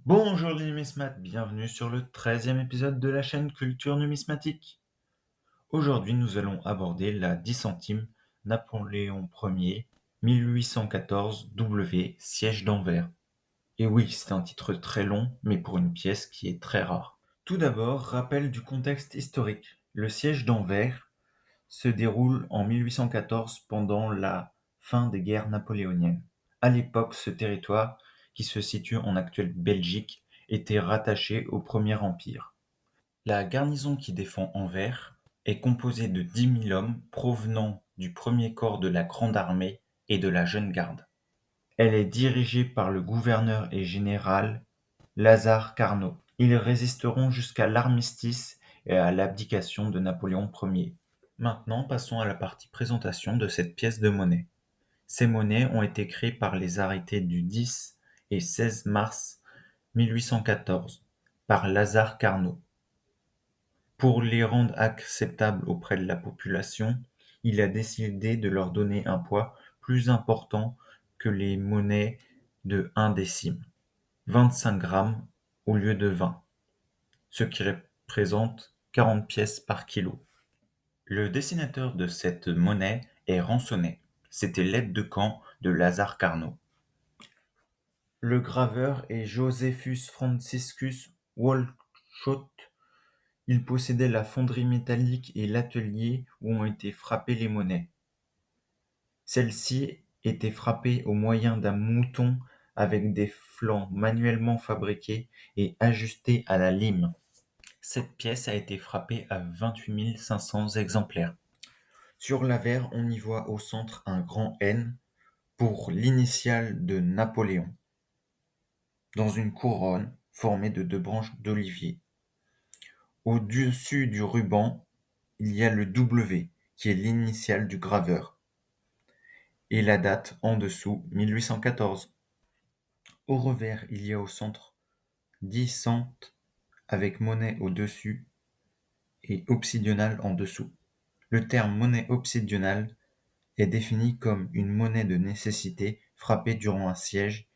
Bonjour les numismates, bienvenue sur le 13e épisode de la chaîne Culture Numismatique. Aujourd'hui, nous allons aborder la 10 centimes Napoléon Ier 1814 W siège d'Anvers. Et oui, c'est un titre très long, mais pour une pièce qui est très rare. Tout d'abord, rappel du contexte historique. Le siège d'Anvers se déroule en 1814 pendant la fin des guerres napoléoniennes. À l'époque, ce territoire, qui se situe en actuelle Belgique, était rattaché au Premier Empire. La garnison qui défend Anvers est composée de 10 000 hommes provenant du premier corps de la Grande Armée et de la Jeune Garde. Elle est dirigée par le gouverneur et général Lazare Carnot. Ils résisteront jusqu'à l'armistice et à l'abdication de Napoléon Ier. Maintenant, passons à la partie présentation de cette pièce de monnaie. Ces monnaies ont été créées par les arrêtés du 10 et 16 mars 1814 par Lazare Carnot. Pour les rendre acceptables auprès de la population, il a décidé de leur donner un poids plus important que les monnaies de 1 décime, 25 grammes au lieu de 20, ce qui représente 40 pièces par kilo. Le dessinateur de cette monnaie est Ransonnet. C'était l'aide de camp de Lazare Carnot. Le graveur est Josephus Franciscus Walcott. Il possédait la fonderie métallique et l'atelier où ont été frappées les monnaies. Celles-ci étaient frappées au moyen d'un mouton avec des flancs manuellement fabriqués et ajustés à la lime. Cette pièce a été frappée à 28 500 exemplaires. Sur l'avers, on y voit au centre un grand N pour l'initiale de Napoléon, dans une couronne formée de 2 branches d'olivier. Au-dessus du ruban, il y a le W, qui est l'initiale du graveur, et la date en dessous, 1814. Au revers, il y a au centre 10 cents avec monnaie au-dessus et obsidionale en dessous. Le terme monnaie obsidionale est défini comme une monnaie de nécessité frappée durant un siège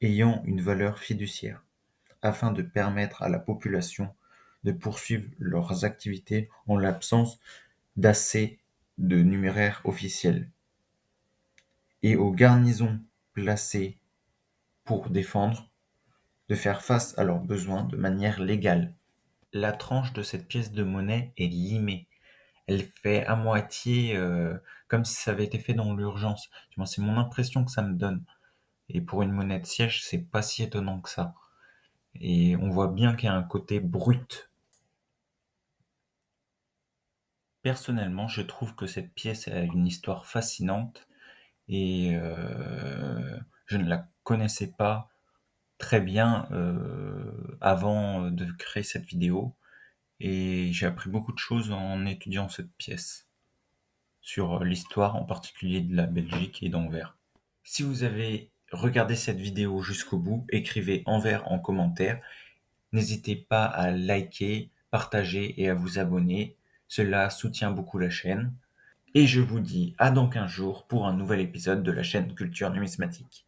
ayant une valeur fiduciaire, afin de permettre à la population de poursuivre leurs activités en l'absence d'assez de numéraire officiel, et aux garnisons placées pour défendre de faire face à leurs besoins de manière légale. La tranche de cette pièce de monnaie est limée. Elle fait à moitié comme si ça avait été fait dans l'urgence. Du moins, c'est mon impression que ça me donne. Et pour une monnaie de siège, c'est pas si étonnant que ça. Et on voit bien qu'il y a un côté brut. Personnellement, je trouve que cette pièce a une histoire fascinante et je ne la connaissais pas très bien avant de créer cette vidéo et j'ai appris beaucoup de choses en étudiant cette pièce sur l'histoire en particulier de la Belgique et d'Anvers. Si vous avez regardé cette vidéo jusqu'au bout, écrivez Anvers en commentaire. N'hésitez pas à liker, partager et à vous abonner. Cela soutient beaucoup la chaîne. Et je vous dis à dans 15 jours pour un nouvel épisode de la chaîne Culture Numismatique.